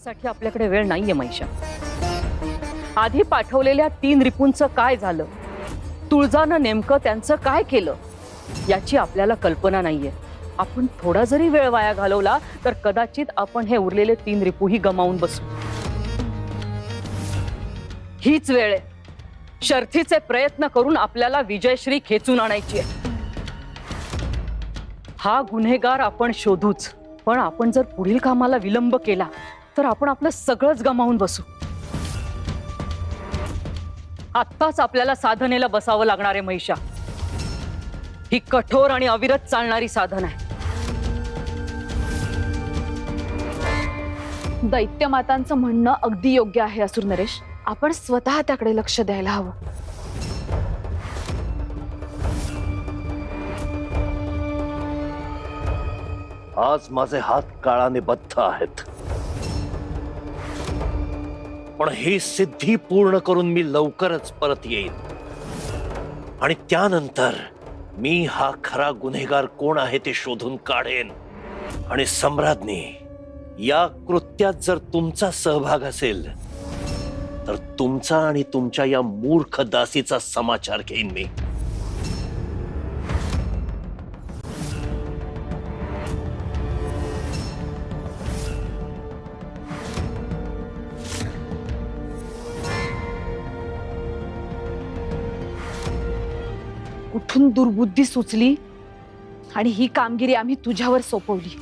यासाठी आपल्याकडे वेळ नाहीये महिषा। आधी पाठवलेल्या 3 रिपूंचं काय झालं, तुळजानं नेमकं त्यांचं काय केलं याची आपल्याला कल्पना नाहीये। आपण थोडा जरी वेळ वाया घालवला तर कदाचित आपण हे उरलेले 3 रिपूही गमावून बसू। हीच वेळ आहे, शर्थीचे प्रयत्न करून आपल्याला विजयश्री खेचून आणायची आहे। हा गुन्हेगार आपण शोधूच, पण आपण जर पुढील कामाला विलंब केला तर आपण आपलं सगळंच गमावून बसू। आत्ताच आपल्याला साधनेला बसावं लागणार आहे महिषा। ही कठोर आणि अविरत चालणारी साधना आहे। दैत्यमातांचं म्हणणं अगदी योग्य आहे असुर नरेश। आपण स्वतः त्याकडे लक्ष द्यायला हवं। आज माझे हात काळाने बद्ध आहेत, पण ही सिद्धी पूर्ण करून मी लवकरच परत येईन आणि त्यानंतर मी हा खरा गुन्हेगार कोण आहे ते शोधून काढेन। आणि सम्राज्ञी, या कृत्यात जर तुमचा सहभाग असेल तर तुमचा आणि तुमच्या या मूर्ख दासीचा समाचार घेईन मी। कुठून दुर्बुद्धी सुचली आणि ही कामगिरी आम्ही तुझ्यावर सोपवली।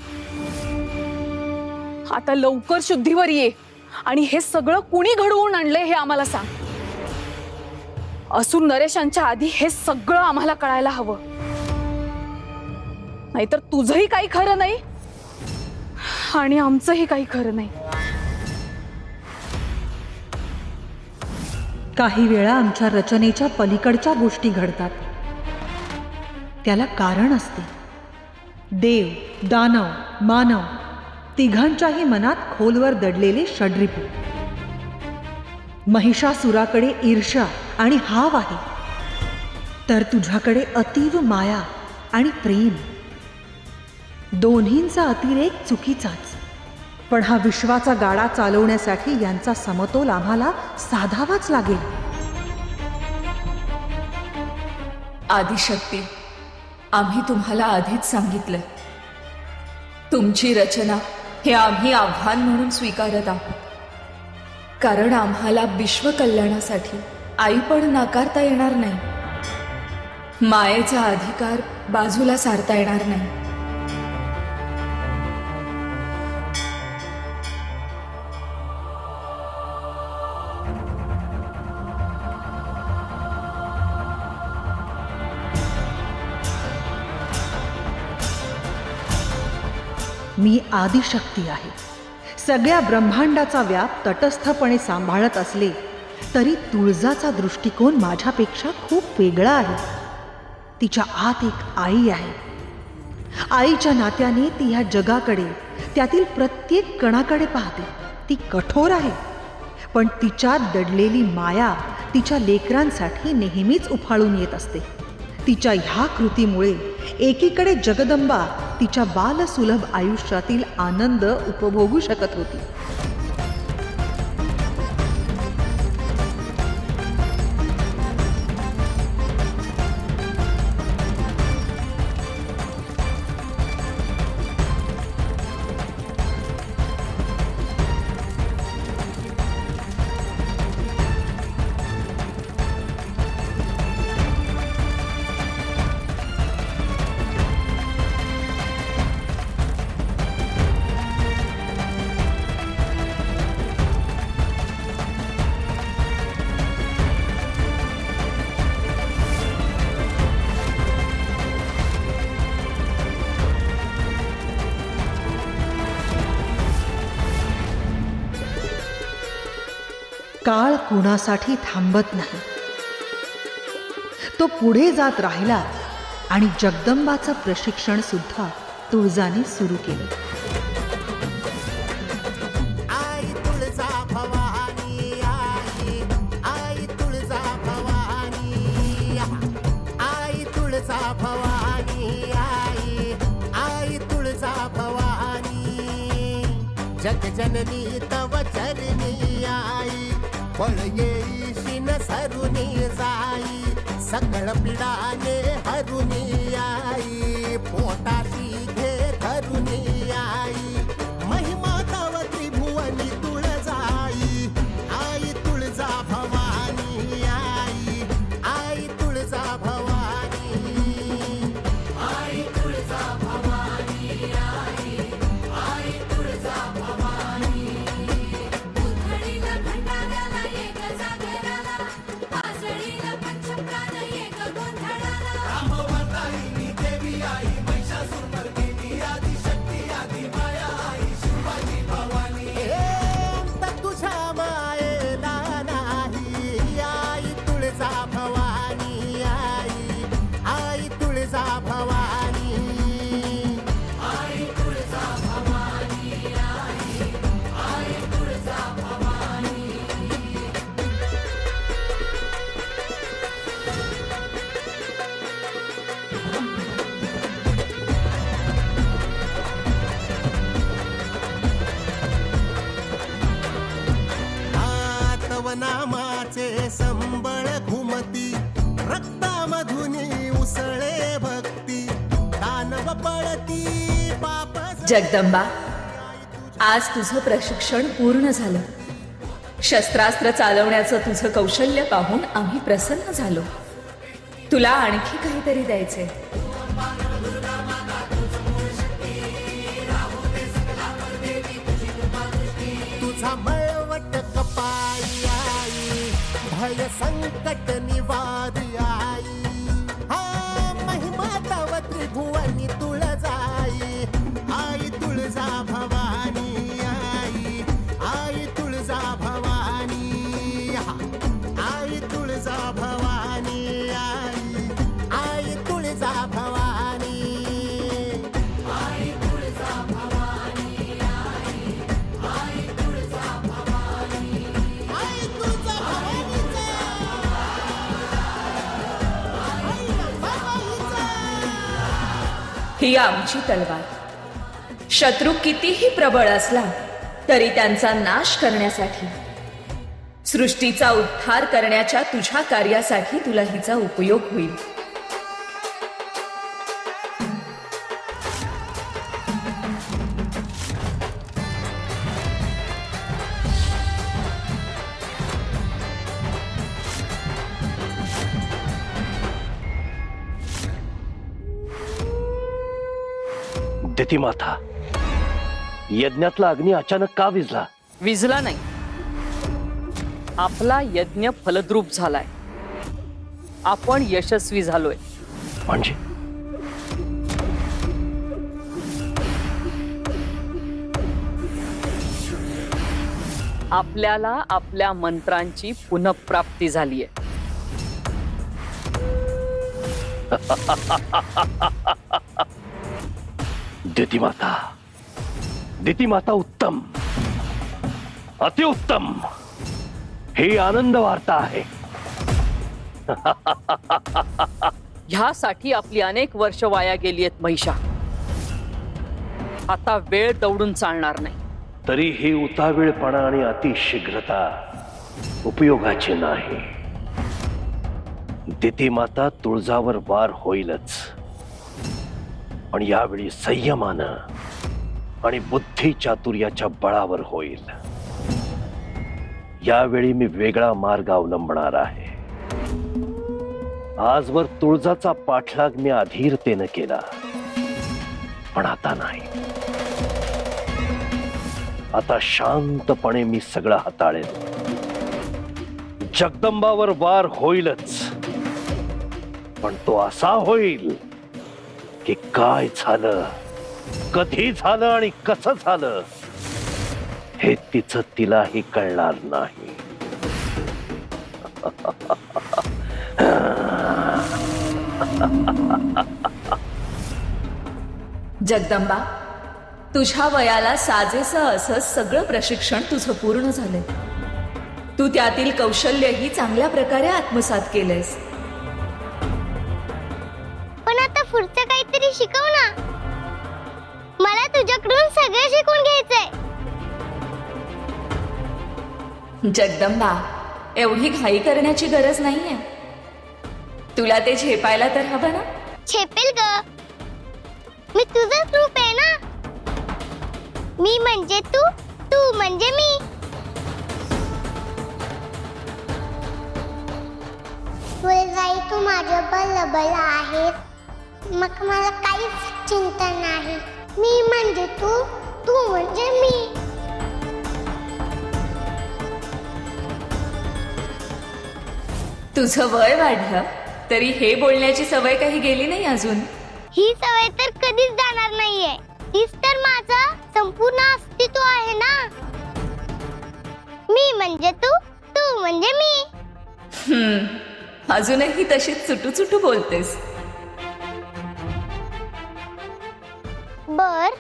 आता लवकर शुद्धीवर ये आणि हे सगळं कुणी घडवून आणलंय हे आम्हाला सांग। असुर नरेशांच्या आधी हे सगळं आम्हाला कळायला हवं, नाहीतर तुझंही काही खरं नाही आणि आमचंही काही खरं नाही। काही वेळा आमच्या रचनेच्या पलीकडच्या गोष्टी घडतात, त्याला कारण असते। देव, दानव, मानव तिघांच्याही मनात खोलवर दडलेले षड्रिपू। महिषासुराकडे ईर्ष्या आणि हाव आहे, तर तुझ्याकडे अतीव माया आणि प्रेम। दोन्हींचा अतिरेक चुकीचाच, पण हा विश्वाचा गाडा चालवण्यासाठी यांचा समतोल आम्हाला साधावाच लागेल। आदिशक्ती, आम्ही तुम्हाला आधीच सांगितलं, तुमची रचना हे आम्ही आव्हान म्हणून स्वीकारत आहोत, कारण आम्हाला विश्वकल्याणासाठी आई पण नाकारता येणार नाही, मायेचा अधिकार बाजूला सारता येणार नाही। मी आदिशक्ती आहे। सगळ्या ब्रह्मांडाचा व्याप तटस्थपणे सांभाळत असले तरी तुळजाचा दृष्टिकोन माझ्यापेक्षा खूप वेगळा आहे। तिच्या आत एक आई आहे। आईच्या नात्याने ती ह्या जगाकडे, त्यातील प्रत्येक कणाकडे पाहते। ती कठोर आहे, पण तिच्यात दडलेली माया तिच्या लेकरांसाठी नेहमीच उफाळून येत असते। तिच्या ह्या कृतीमुळे एकीकडे जगदंबा तिच्या बालसुलभ आयुष्यातील आनंद उपभोगू शकत होती, काळ कोणासाठी थांबत नाही, तो पुढे जात राहिला आणि जगदंबाचं प्रशिक्षण सुद्धा तुळजाने सुरू केलं। आई तुळजा भवानी, आई तुळजा भवानी, आई तुळजा भवानी, आई तुळजा भवानी, जगजननी तव धरणी आई बळ येईशीन सरुनी जाई सकळ पिडाने हरुनी आई पोटाशी घे धरुनी आई महिमा तव त्रिभुवनी तुळजाई आई तुळजा भवानी आई आई तुळजा भवानी आई तुळजा भवानी आई आई तुळजा भवानी उधळीला भंडाऱ्याला एक जागराला पासळीला पंचप्राण एक गोंधळाला रामवताईनी देवी आई महिषासुरमर्दिनी आदि शक्ती आदि माया आई शिवाजी भवानी अंत तुझ्या मायेला नाही आई तुळजा भवानी आई आई तुळजा भवानी आई तुळजा भवानी आई आई तुळजा भवानी तव नामाचे संबळ घुमती रक्तामधुनी उसळे भक्ती दानव पळती पाप जगदंबा, आज तुझं प्रशिक्षण पूर्ण झालं. शस्त्रास्त्र चालवण्याचं तुझं कौशल्य पाहून आम्ही प्रसन्न झालो. तुला आणखी काहीतरी द्यायचंय. तुझा मळवट कपाई आई भय संकट निवारी आई हा महिमा तव त्रिभुवनी तुळजाई आई तुळजा भवानी आई आई तुळजा भवानी आई तुळजा भवानी आई आई तुळजा भवानी आई तुळजा भवानी आई आई तुळजा भवानी आई तुळजा भवानीचा आई भवानीचा ही आमची तलवार. शत्रू कितीही प्रबळ असला तरी त्यांचा नाश करण्यासाठी, सृष्टीचा उद्धार करण्याच्या तुझ्या कार्यासाठी तुला हिचा उपयोग होईल. दितिमाता, यज्ञातला अग्नी अचानक का विझला? विझला नाही, आपला यज्ञ फलद्रूप झालाय. आपण यशस्वी झालोय. म्हणजे आपल्याला आपल्या मंत्रांची पुनःप्राप्ती झालीय. दितिमाता, दितिमाता उत्तम, अतिउत्तम. ही आनंद वार्ता आहे. ह्यासाठी आपली अनेक वर्ष वाया गेली आहेत महिषा. आता वेळ दौडून चालणार नाही. तरी ही उतावीळपणा आणि अतिशीघ्रता उपयोगाची नाही. दितिमाता तुळजावर वार होईलच, पण यावेळी संयमानं आणि बुद्धी चातुर्याच्या बळावर होईल. यावेळी मी वेगळा मार्ग अवलंबणार आहे. आजवर तुळजाचा पाठलाग मी अधीरतेनं केला, पण आता नाही. आता शांतपणे मी सगळं हाताळेन. जगदंबावर वार होईलच, पण तो असा होईल की काय झालं, कधी झालं आणि कसं झालं हे तिचं तिलाही कळणार नाही. जगदंबा, तुझ्या वयाला साजेसं असं सगळं प्रशिक्षण तुझं पूर्ण झालंय. तू त्यातील कौशल्यही चांगल्या प्रकारे आत्मसात केलंयस. पण आता पुढचं काहीतरी शिकव ना. मला तुझ्याकडून सगळं शिकून घ्यायचंय. जगदंबा, एवढी घाई करण्याची गरज नाहीये. तुला ते झेपायला तर हवं ना. छेपेल ग, मी तुझंच रूप आहे ना. मी म्हणजे तू, तू म्हणजे मी. तुळजाई, तू माझ्या बलबल आहेस, मग मला काहीच चिंता नाही. मी म्हणजे तू, तू म्हणजे मी. तुझं वय वाढलं तरी हे बोलण्याची सवय काही गेली नाही अजून. ही सवय तर कधीच जाणार नाहीये. हीच तर माझं संपूर्ण अस्तित्व आहे ना. मी म्हणजे तू, तू म्हणजे मी. अजूनही तशीच चुटू बोलतेस. बर,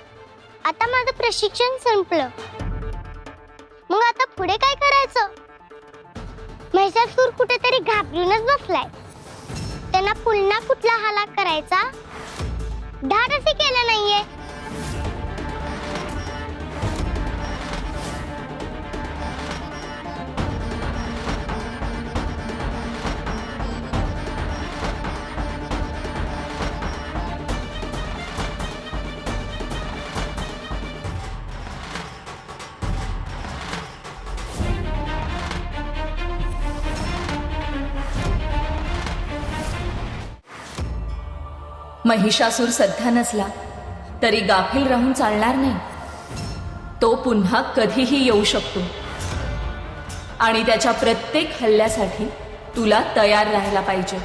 आता माझं प्रशिक्षण संपलं. मग आता पुढे काय करायचं? महिषासूर कुठेतरी घाबरूनच बसलाय. त्यांना पुन्हा कुठला हल्ला करायचा धाडसही केलं नाहीये. महिषासूर सध्या नसला तरी गाफील राहून चालणार नाही. तो पुन्हा कधीही येऊ शकतो आणि त्याच्या प्रत्येक हल्ल्यासाठी तुला तयार राहायला पाहिजे.